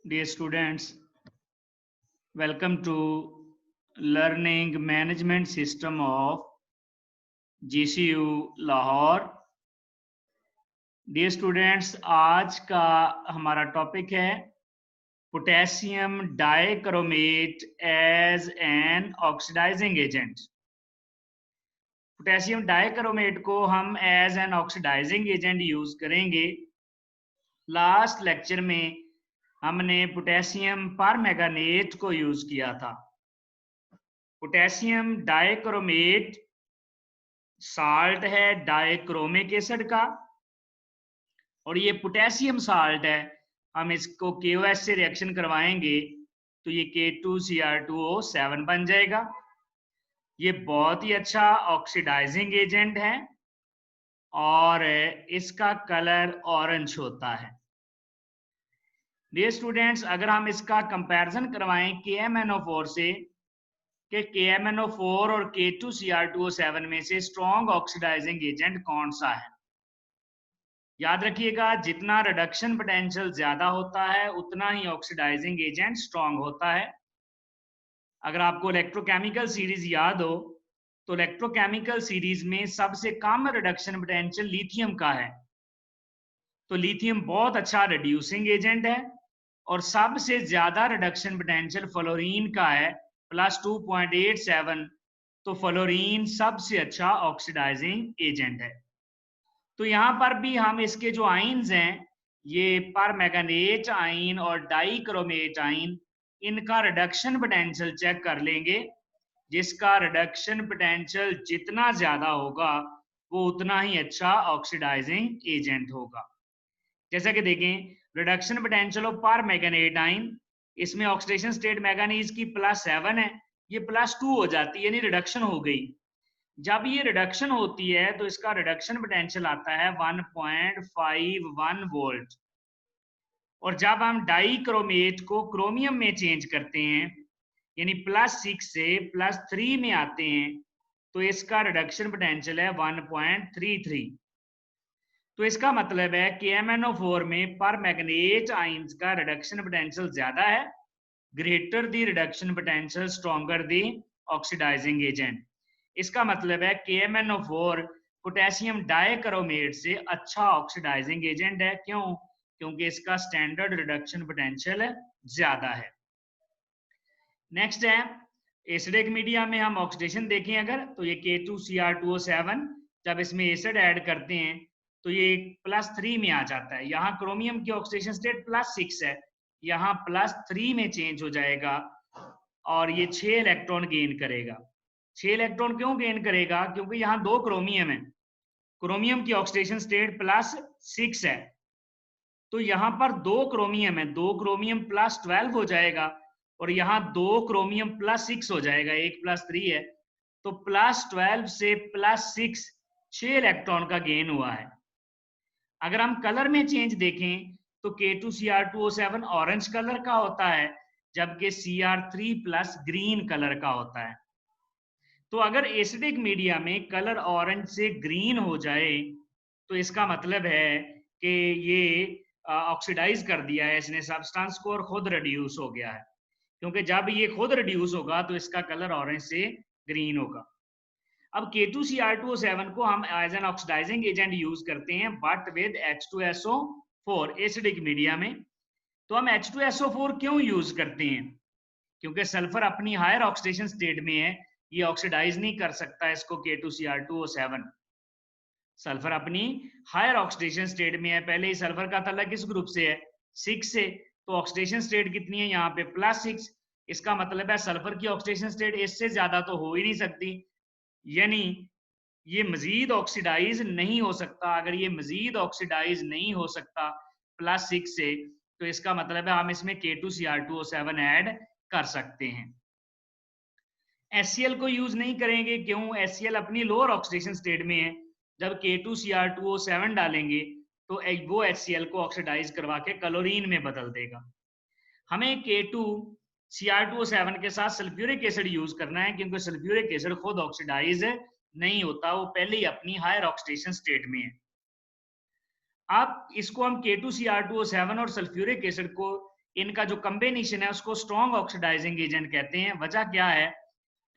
Dear students, welcome to Learning Management System of GCU Lahore. Dear students, आज का हमारा topic है potassium dichromate as an oxidising agent. Potassium dichromate को हम as an oxidising agent use करेंगे। Last lecture में हमने potassium permanganate को यूज किया था। पोटेशियम डाइक्रोमेट साल्ट है डाइक्रोमिक एसिड का, और ये पोटेशियम साल्ट है। हम इसको KOH से रिएक्शन करवाएंगे तो ये K2Cr2O7 बन जाएगा। ये बहुत ही अच्छा ऑक्सीडाइजिंग एजेंट है और इसका कलर ऑरेंज होता है। डियर स्टूडेंट्स, अगर हम इसका कंपैरिजन करवाएं KMnO4 से कि KMnO4 और K2Cr2O7 में से स्ट्रॉन्ग ऑक्सीडाइजिंग एजेंट कौन सा है। याद रखिएगा, जितना रिडक्शन पोटेंशियल ज्यादा होता है उतना ही ऑक्सीडाइजिंग एजेंट स्ट्रॉन्ग होता है। अगर आपको इलेक्ट्रोकेमिकल सीरीज याद हो तो इलेक्ट्रोकेमिकल सीरीज में सबसे कम रिडक्शन पोटेंशियल लिथियम का है। तो लिथियम बहुत अच्छा रिड्यूसिंग एजेंट है और सबसे ज्यादा रिडक्शन पोटेंशियल फ्लोरीन का है +2.87। तो फ्लोरीन सबसे अच्छा ऑक्सीडाइजिंग एजेंट है। तो यहाँ पर भी हम इसके जो आइंस हैं, ये परमैंगनेट आइन और डाइक्रोमेट आइन, इनका रिडक्शन पोटेंशियल चेक कर लेंगे। जिसका रिडक्शन पोटेंशियल जितना ज्यादा होगा वो उतना ही अच्छा ऑक्सीडाइजिंग एजेंट होगा। जैसा कि देखें, रिडक्शन पोटेंशियल ऑफ परमैंगनेट आइन, इसमें ऑक्सीडेशन स्टेट मैंगनीज की +7 है, ये +2 हो जाती है, यानी रिडक्शन हो गई। जब ये रिडक्शन होती है तो इसका रिडक्शन पोटेंशियल आता है 1.51 वोल्ट। और जब हम डाइक्रोमेट को क्रोमियम में चेंज करते हैं, यानी +6 से +3 में आते हैं, तो इसका रिडक्शन पोटेंशियल है 1.33। तो इसका मतलब है कि KMnO4 में परमैंगनेट आइंस का रिडक्शन पोटेंशियल ज्यादा है, ग्रेटर दी रिडक्शन पोटेंशियल स्ट्रॉन्गर दी ऑक्सीडाइजिंग एजेंट। इसका मतलब है KMnO4 पोटेशियम डाइक्रोमेट से अच्छा ऑक्सीडाइजिंग एजेंट है। क्यों? क्योंकि इसका स्टैंडर्ड रिडक्शन पोटेंशियल ज्यादा है। नेक्स्ट है एसिडिक मीडिया में हम ऑक्सीडेशन देखें अगर, तो ये K2Cr2O7 जब इसमें एसिड ऐड करते हैं तो ये +3 में आ जाता है। यहाँ क्रोमियम की ऑक्सीडेशन स्टेट +6 है, यहाँ +3 में चेंज हो जाएगा और ये 6 इलेक्ट्रॉन गेन करेगा। 6 इलेक्ट्रॉन क्यों गेन करेगा? क्योंकि यहाँ 2 क्रोमियम है, क्रोमियम की ऑक्सीडेशन स्टेट +6 है, तो यहाँ पर 2 क्रोमियम है, 2 क्रोमियम +12 हो जाएगा और यहाँ 2 क्रोमियम +6 हो जाएगा, 1 +3 है, तो +12 से +6 6 इलेक्ट्रॉन का गेन हुआ है। अगर हम कलर में चेंज देखें तो K2Cr2O7 ऑरेंज कलर का होता है, जबकि Cr3+ ग्रीन कलर का होता है। तो अगर एसिडिक मीडिया में कलर ऑरेंज से ग्रीन हो जाए तो इसका मतलब है कि ये ऑक्सीडाइज कर दिया है इसने सब्सटेंस को और खुद रिड्यूस हो गया है, क्योंकि जब ये खुद रिड्यूस होगा तो इसका कलर ऑरेंज से ग्रीन होगा। अब K2Cr2O7 को हम as an oxidising agent use करते हैं but with H2SO4 acidic media में। तो हम H2SO4 क्यों यूज करते हैं? क्योंकि सल्फर अपनी हायर ऑक्सीडेशन स्टेट में है, ये ऑक्सीडाइज नहीं कर सकता इसको K2Cr2O7। सल्फर अपनी हायर ऑक्सीडेशन स्टेट में है, पहले ही सल्फर का ताल्लुक किस ग्रुप से है? 6 से, तो ऑक्सीडेशन स्टेट कितनी है यहाँ पे? +6। इसका मतलब है सल्फर की ऑक्सीडेशन स्टेट इससे ज्यादा तो हो ही नहीं सकती, यानी ये मजीद ऑक्सीडाइज नहीं हो सकता। अगर ये मजीद ऑक्सीडाइज नहीं हो सकता +6 से, तो इसका मतलब है हम इसमें K2Cr2O7 ऐड कर सकते हैं। HCl को यूज नहीं करेंगे, क्यों? HCl अपनी लोअर ऑक्सीडेशन स्टेट में है, जब K2Cr2O7 डालेंगे तो वो HCl को ऑक्सीडाइज करवा के क्लोरीन में बदल देगा। हमें K2Cr2O7 के साथ सल्फ्यूरिक एसिड यूज करना है, क्योंकि सल्फ्यूरिक एसिड खुद ऑक्सीडाइज नहीं होता, वो पहले ही अपनी हायर ऑक्सीडेशन स्टेट में है। अब इसको हम K2Cr2O7 और सल्फ्यूरिक एसिड को इनका जो कॉम्बिनेशन है उसको स्ट्रॉन्ग ऑक्सीडाइजिंग एजेंट कहते हैं। वजह क्या है?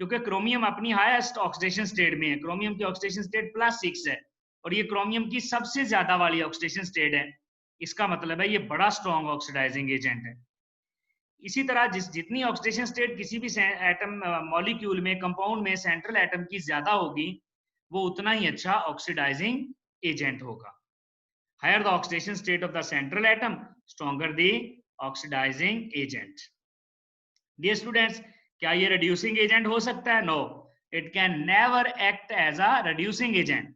क्योंकि क्रोमियम अपनी हाईएस्ट ऑक्सीडेशन स्टेट में है, क्रोमियम की ऑक्सीडेशन स्टेट +6 है और ये क्रोमियम की सबसे ज्यादा वाली ऑक्सीडेशन स्टेट है। इसका मतलब है ये बड़ा स्ट्रॉन्ग ऑक्सीडाइजिंग एजेंट है। इसी तरह जितनी ऑक्सीडेशन स्टेट किसी भी एटम मॉलिक्यूल में, कंपाउंड में, सेंट्रल एटम की ज्यादा होगी, वो उतना ही अच्छा ऑक्सीडाइजिंग एजेंट होगा। Higher the oxidation state of the central atom, stronger the oxidising agent. Dear students, क्या ये रिड्यूसिंग एजेंट हो सकता है? No, it can never act as a reducing agent.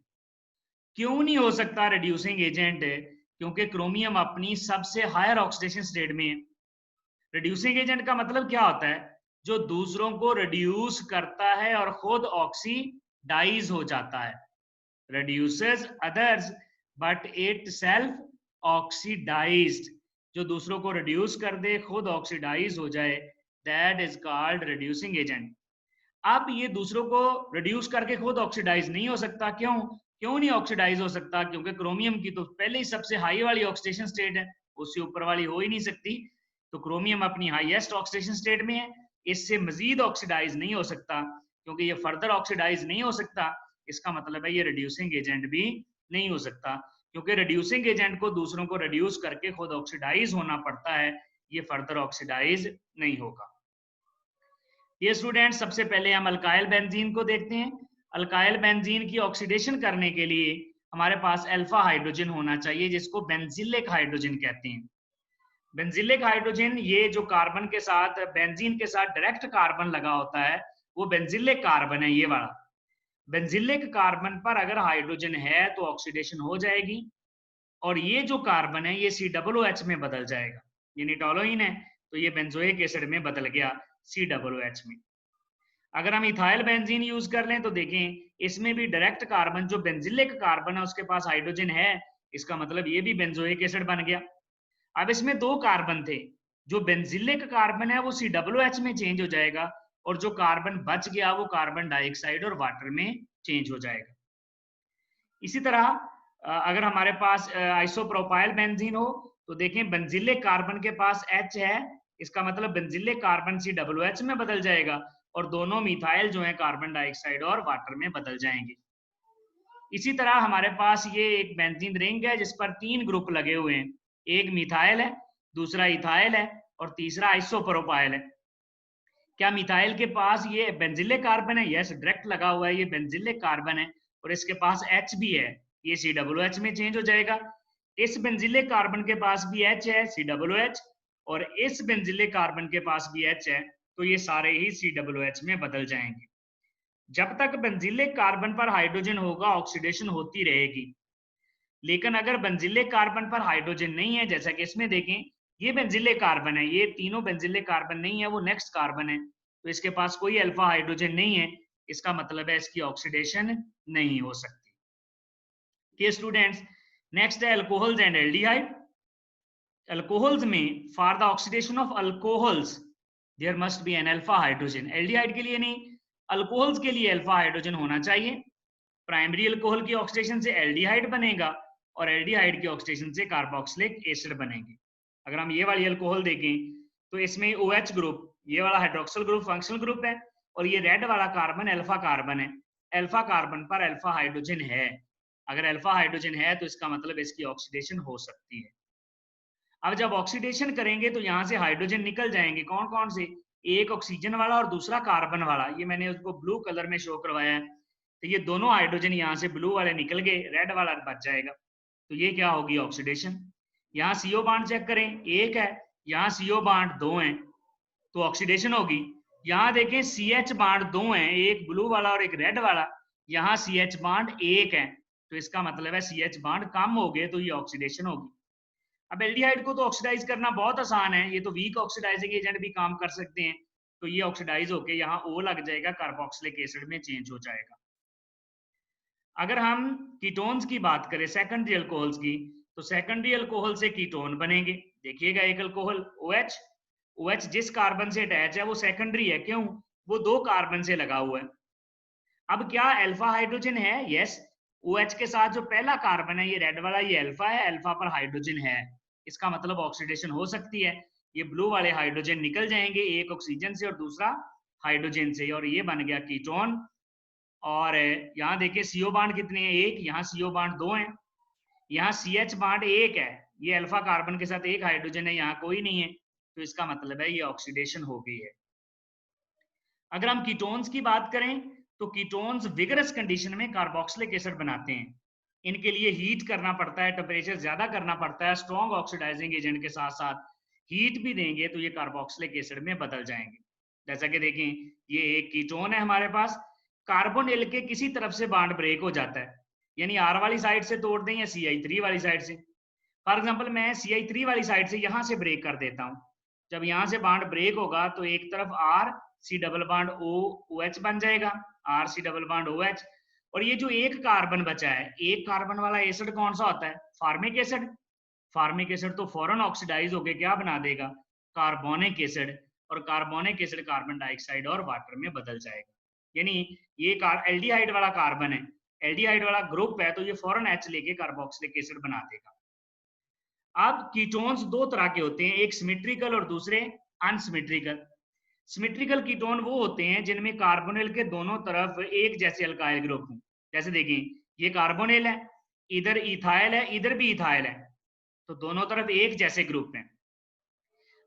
क्यों नहीं हो सकता रिड्यूसिंग एजेंट? क्योंकि क्रोमियम अपनी सबसे हायर ऑक्सीडेशन स्टेट में है। रिड्यूसिंग एजेंट का मतलब क्या होता है? जो दूसरों को रिड्यूस करता है और खुद ऑक्सीडाइज हो जाता है। Reduces others but itself oxidised. जो दूसरों को रिड्यूस कर दे, खुद ऑक्सीडाइज हो जाए, that is called reducing agent. अब ये दूसरों को रिड्यूस करके खुद ऑक्सीडाइज नहीं हो सकता। क्यों नहीं ऑक्सीडाइज हो सकता? क्योंकि क्रोमियम की तो पहले ही सबसे हाई वाली ऑक्सीडेशन स्टेट है, उससे ऊपर वाली हो ही नहीं सकती। तो क्रोमियम अपनी हाईएस्ट ऑक्सीडेशन स्टेट में है, इससे मजीद ऑक्सीडाइज नहीं हो सकता। क्योंकि ये फर्दर ऑक्सीडाइज नहीं हो सकता, इसका मतलब है ये रिड्यूसिंग एजेंट भी नहीं हो सकता। क्योंकि रिड्यूसिंग एजेंट को दूसरों को रिड्यूस करके खुद ऑक्सीडाइज होना पड़ता है, ये फर्दर ऑक्सीडाइज नहीं होगा। ये स्टूडेंट, सबसे पहले हम अल्काइल बेंजीन को देखते हैं। अल्काइल बेंजीन की ऑक्सीडेशन करने के लिए हमारे पास अल्फा हाइड्रोजन होना चाहिए, जिसको बेंजिलिक हाइड्रोजन कहते हैं। बेंजिलिक हाइड्रोजन, ये जो कार्बन के साथ, बेंजीन के साथ डायरेक्ट कार्बन लगा होता है, वो बेंजिलिक कार्बन है, ये वाला। बेंजिलिक कार्बन पर अगर हाइड्रोजन है तो ऑक्सीडेशन हो जाएगी और ये जो कार्बन है ये COOH में बदल जाएगा। ये निटोलोइन है तो ये बेंजोइक एसिड में बदल गया COOH में। अगर हम इथाइल बेंजीन यूज कर लें तो देखें, इसमें भी डायरेक्ट कार्बन, जो बेंजिलिक कार्बन है उसके पास हाइड्रोजन है, इसका मतलब ये भी बेंजोइक एसिड बन गया। अब इसमें दो कार्बन थे, जो बेंजिलिक कार्बन है वो COOH में चेंज हो जाएगा और जो कार्बन बच गया वो कार्बन डाइऑक्साइड और वाटर में चेंज हो जाएगा। इसी तरह अगर हमारे पास आइसोप्रोपाइल बेंजीन हो तो देखें, बेंजिलिक कार्बन के पास H है, इसका मतलब बेंजिलिक कार्बन COOH में बदल जाएगा और दोनों मिथाइल जो है कार्बन डाइऑक्साइड और वाटर में बदल जाएंगे। इसी तरह हमारे पास ये एक बेंजीन रिंग है जिस पर 3 ग्रुप लगे हुए हैं, एक मिथाइल है, दूसरा इथाइल है और तीसरा आइसोप्रोपाइल है। क्या मिथाइल के पास ये बेंजिलिक कार्बन है? यस, डायरेक्ट लगा हुआ है, ये बेंजिलिक कार्बन है और इसके पास H भी है, ये COOH में चेंज हो जाएगा। इस बेंजिलिक कार्बन के पास भी H है, COOH, और इस बेंजिलिक कार्बन के पास भी H है, तो ये सारे ही COOH में बदल जाएंगे। जब तक बेंजिलिक कार्बन पर हाइड्रोजन होगा ऑक्सीडेशन होती रहेगी, लेकिन अगर बेंजिलिक कार्बन पर हाइड्रोजन नहीं है, जैसा कि इसमें देखें, ये बेंजिलिक कार्बन है, ये तीनों बेंजिलिक कार्बन नहीं है, वो नेक्स्ट कार्बन है, तो इसके पास कोई अल्फा हाइड्रोजन नहीं है, इसका मतलब है इसकी ऑक्सीडेशन नहीं हो सकती। स्टूडेंट्स, नेक्स्ट है अल्कोहल्स एंड एल्डिहाइड। अल्कोहल्स में for the oxidation of alcohols there must be an alpha hydrogen. Aldehyde के लिए नहीं, अल्कोहल्स के लिए अल्फा हाइड्रोजन होना चाहिए। प्राइमरी अल्कोहल की ऑक्सीडेशन से एल्डिहाइड बनेगा और एल्डिहाइड की ऑक्सीडेशन से कार्बोक्सिलिक एसिड बनेगी। अगर हम ये वाली अल्कोहल देखें तो इसमें OH ग्रुप, ये वाला हाइड्रोक्सिल ग्रुप फंक्शनल ग्रुप है और ये रेड वाला कार्बन अल्फा कार्बन है। अल्फा कार्बन पर अल्फा हाइड्रोजन है, अगर अल्फा हाइड्रोजन है तो इसका मतलब इसकी ऑक्सीडेशन हो सकती है। अब जब ऑक्सीडेशन करेंगे तो यहाँ से हाइड्रोजन निकल जाएंगे, कौन कौन से? एक ऑक्सीजन वाला और दूसरा कार्बन वाला, ये मैंने उसको ब्लू कलर में शो करवाया है। तो ये दोनों हाइड्रोजन यहाँ से ब्लू वाले निकल गए, रेड वाला बच जाएगा, तो ये क्या होगी? ऑक्सीडेशन। यहाँ CO बांड चेक करें, एक है, यहाँ CO बांड 2 हैं, तो ऑक्सीडेशन होगी। यहाँ देखें CH बांड 2 हैं, एक ब्लू वाला और एक रेड वाला, यहाँ CH बांड 1 है, तो इसका मतलब है CH बांड कम हो गए, तो ये ऑक्सीडेशन होगी। अब एल्डिहाइड को तो ऑक्सीडाइज करना बहुत आसान है, ये तो वीक ऑक्सीडाइजिंग एजेंट भी काम कर सकते हैं, तो ये ऑक्सीडाइज होके यहाँ O लग जाएगा, कार्बोक्सिलिक एसिड में चेंज हो जाएगा। अगर हम कीटोन्स की बात करें, सेकेंडरी अल्कोहल्स की, तो सेकेंडरी अल्कोहल से कीटोन बनेंगे। देखिएगा एक अल्कोहल OH जिस कार्बन से अटैच है वो सेकेंडरी है, क्यों? वो 2 कार्बन से लगा हुआ है। अब क्या अल्फा हाइड्रोजन है? यस, OH के साथ जो पहला कार्बन है ये रेड वाला, ये अल्फा है, अल्फा पर हाइड्रोजन है, इसका मतलब ऑक्सीडेशन हो सकती है। ये ब्लू वाले हाइड्रोजन निकल जाएंगे, एक ऑक्सीजन से और दूसरा हाइड्रोजन से, और ये बन गया कीटोन। और यहाँ देखिए CO बांड कितने हैं, एक, यहाँ CO बांड 2 हैं, यहाँ CH बांड 1 है, ये अल्फा कार्बन के साथ एक हाइड्रोजन है, यहाँ कोई नहीं है, तो इसका मतलब है ये ऑक्सीडेशन हो गई है। अगर हम कीटोन्स की बात करें तो कीटोन्स विगरस कंडीशन में कार्बोक्सिलिक एसिड बनाते हैं। इनके लिए हीट करना पड़ता है, टेम्परेचर ज्यादा करना पड़ता है, स्ट्रॉन्ग ऑक्सीडाइजिंग एजेंट के साथ साथ हीट भी देंगे तो ये कार्बोक्सिलिक एसिड में बदल जाएंगे। जैसा कि देखें, ये एक कीटोन है हमारे पास, कार्बोनिल के किसी तरफ से बांड ब्रेक हो जाता है, यानी R वाली साइड से तोड़ दें या CI3 वाली साइड से। फॉर एग्जाम्पल मैं CI3 वाली साइड से यहाँ से ब्रेक कर देता हूँ, जब यहाँ से बांड ब्रेक होगा तो एक तरफ R C double bond OH बन जाएगा, R C double bond OH, और ये जो एक कार्बन बचा है, एक कार्बन वाला एसिड कौन सा होता है, फार्मिक एसिड। फार्मिक एसिड तो फौरन ऑक्सीडाइज होके क्या बना देगा, कार्बोनिक एसिड, और कार्बोनिक एसिड कार्बन डाइऑक्साइड और वाटर में बदल जाएगा। यानी ये एल्डिहाइड वाला कार्बन है, एल्डिहाइड वाला ग्रुप है, तो ये फौरन H लेके कार्बोक्सिलिक एसिड बना देगा। अब कीटोन्स दो तरह के होते हैं, एक सिमेट्रिकल और दूसरे अनसिमेट्रिकल। सिमेट्रिकल कीटोन वो होते हैं जिनमें कार्बोनिल के दोनों तरफ एक जैसे अल्काइल ग्रुप हों। जैसे देखिए, ये कार्बोनिल है, इधर इथाइल है, इधर भी इथाइल है, तो दोनों तरफ एक जैसे ग्रुप हैं।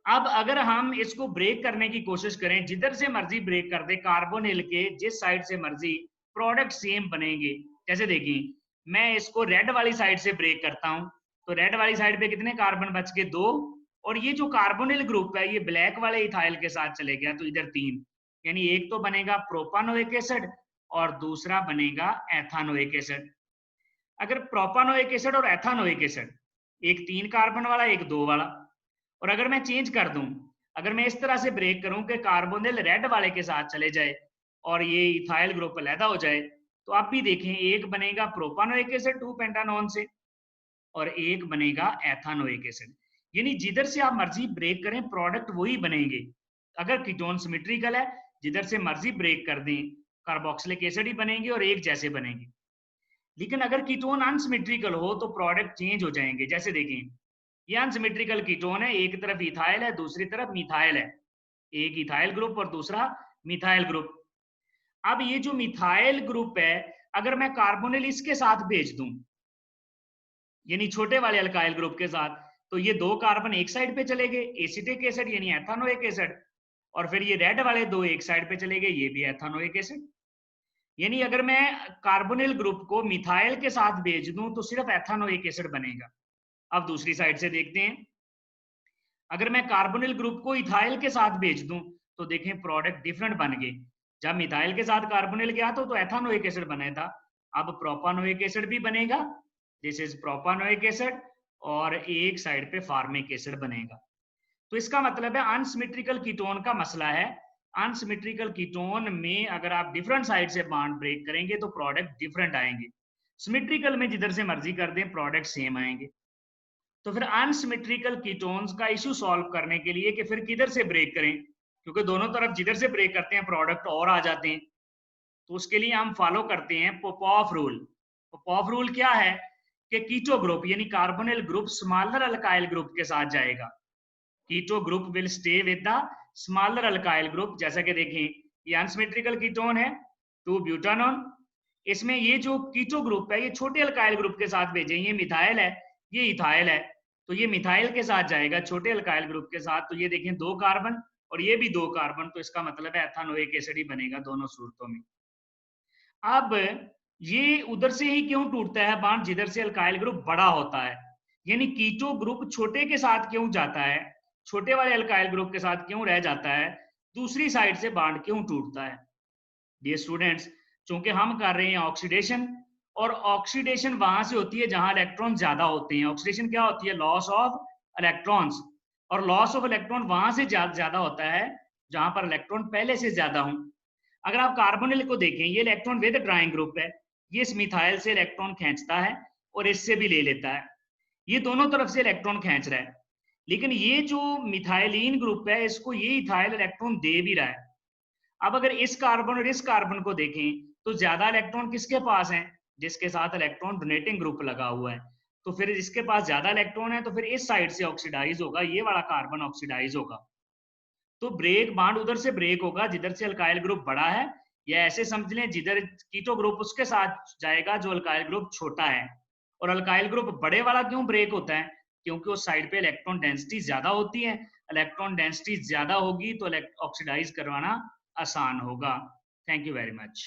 अब अगर हम इसको ब्रेक करने की कोशिश करें, जिधर से मर्जी ब्रेक कर दे, कार्बोनिल के जिस साइड से मर्जी, प्रोडक्ट सेम बनेंगे। जैसे देखिए, मैं इसको रेड वाली साइड से ब्रेक करता हूं, तो रेड वाली साइड पे कितने कार्बन बच गए, 2, और ये जो कार्बोनिल ग्रुप है ये ब्लैक वाले इथाइल के साथ चले गया, तो इधर 3, यानी एक तो बनेगा प्रोपानोइक एसिड और दूसरा बनेगा एथानोइक एसिड। अगर प्रोपानोइक एसिड और एथानोइक एसिड, एक 3 कार्बन वाला एक 2 वाला, और अगर मैं चेंज कर दूं, अगर मैं इस तरह से ब्रेक करूं कि कार्बोनिल रेड वाले के साथ चले जाए और ये इथाइल ग्रुप अलग हो जाए, तो आप भी देखें, एक बनेगा प्रोपानोइक एसिड 2 पेंटानॉन से और एक बनेगा एथानोइक एसिड। यानी जिधर से आप मर्जी ब्रेक करें, प्रोडक्ट वही बनेंगे। अगर कीटोन सिमेट्रिकल है, जिधर से मर्जी ब्रेक कर दें, कार्बोक्सिलिक एसिड ही बनेंगे और एक जैसे बनेंगे। लेकिन अगर कीटोन अनसिमेट्रिकल हो तो प्रोडक्ट चेंज हो जाएंगे। जैसे देखें, ये अनसिमेट्रिकल कीटोन है, एक तरफ इथाइल है, दूसरी तरफ मिथाइल है, एक इथाइल ग्रुप और दूसरा मिथाइल ग्रुप। अब ये जो मिथाइल ग्रुप है, अगर मैं कार्बोनिल इसके साथ भेज दूं, यानी छोटे वाले अल्काइल ग्रुप के साथ, तो ये 2 कार्बन एक साइड पे चले गए, एसिटिक एसिड यानी एथानोइक एसिड, और फिर ये रेड वाले 2 एक साइड पे चले गए, ये भी एथानोइक एसिड। यानी अगर मैं कार्बोनिल ग्रुप को मिथाइल के साथ भेज दूं तो सिर्फ एथानोइक एसिड बनेगा। अब दूसरी साइड से देखते हैं, अगर मैं कार्बोनिल ग्रुप को इथाइल के साथ भेज दूं तो देखें प्रोडक्ट डिफरेंट बन गए। जब मिथाइल के साथ कार्बोनिल गया तो एथानोइक एसिड बना था, अब प्रोपानोइक एसिड भी बनेगा, दिस इज प्रोपानोइक एसिड, और एक साइड पे फार्मिक एसिड बनेगा। तो इसका मतलब है अनसिमेट्रिकल कीटोन का मसला है। अनसिमेट्रिकल कीटोन में अगर आप डिफरेंट साइड से बॉन्ड ब्रेक करेंगे तो प्रोडक्ट डिफरेंट आएंगे। सिमेट्रिकल में जिधर से मर्जी कर दें, प्रोडक्ट सेम आएंगे। तो फिर अनसिमेट्रिकल कीटोन्स का इशू सॉल्व करने के लिए कि फिर किधर से ब्रेक करें, क्योंकि दोनों तरफ जिधर से ब्रेक करते हैं प्रोडक्ट और आ जाते हैं, तो उसके लिए हम फॉलो करते हैं पोपॉफ रूल। पोपॉफ रूल क्या है कि कीटो ग्रुप यानी carbonyl group smaller alkyl group के साथ जाएगा। Keto group will stay with the smaller alkyl group. जैसा कि देखें, ये अनसिमेट्रिकल कीटोन है 2 ब्यूटानॉन, इसमें ये जो कीटो ग्रुप है ये छोटे अल्काइल ग्रुप के साथ भेजें, ये मिथाइल है, ये इथाइल है, तो ये मिथाइल के साथ जाएगा छोटे अल्काइल ग्रुप के साथ। तो ये देखें 2 कार्बन और ये भी 2 कार्बन, तो इसका मतलब है एथानोइक एसिड ही बनेगा दोनों सूरतों में। अब ये उधर से ही क्यों टूटता है बांड, जिधर से अल्काइल ग्रुप बड़ा होता है, यानी कीटो ग्रुप छोटे के साथ क्यों जाता है, छोटे वाले अल्काइल ग्रुप के साथ क्यों रह जाता है, दूसरी साइड से बांड क्यों टूटता है। डियर स्टूडेंट्स, चूंकि हम कर रहे हैं ऑक्सीडेशन, और ऑक्सीडेशन वहां से होती है जहां इलेक्ट्रॉन ज्यादा होते हैं। ऑक्सीडेशन क्या होती है, लॉस ऑफ इलेक्ट्रॉन्स, और लॉस ऑफ इलेक्ट्रॉन वहां से ज्यादा होता है जहां पर इलेक्ट्रॉन पहले से ज्यादा हों। अगर आप कार्बोनिल को देखें, ये इलेक्ट्रॉन विद ड्राइंग ग्रुप है, ये इस मिथाइल से इलेक्ट्रॉन खींचता है और इससे भी ले लेता है, ये दोनों तरफ से इलेक्ट्रॉन खींच रहा है। लेकिन ये जो मिथाइलिन ग्रुप है, इसको ये इथाइल इलेक्ट्रॉन दे भी रहा है। अब अगर इस कार्बन और इस कार्बन को देखें तो ज्यादा इलेक्ट्रॉन किसके पास है, जिसके साथ इलेक्ट्रॉन डोनेटिंग ग्रुप लगा हुआ है, तो फिर इसके पास ज्यादा इलेक्ट्रॉन है तो फिर इस साइड से ऑक्सीडाइज होगा, ये वाला कार्बन ऑक्सीडाइज होगा। तो ब्रेक बाड उधर से ब्रेक होगा जिधर से अल्काइल ग्रुप बड़ा है, या ऐसे समझ लें जिधर कीटो ग्रुप उसके साथ जाएगा जो अल्काइल ग्रुप छोटा है। और अल्काइल ग्रुप बड़े वाला क्यों ब्रेक होता है? क्योंकि उस साइड पे इलेक्ट्रॉन डेंसिटी ज्यादा होती है, इलेक्ट्रॉन डेंसिटी ज्यादा होगी तो ऑक्सीडाइज करवाना आसान होगा। Thank you very much.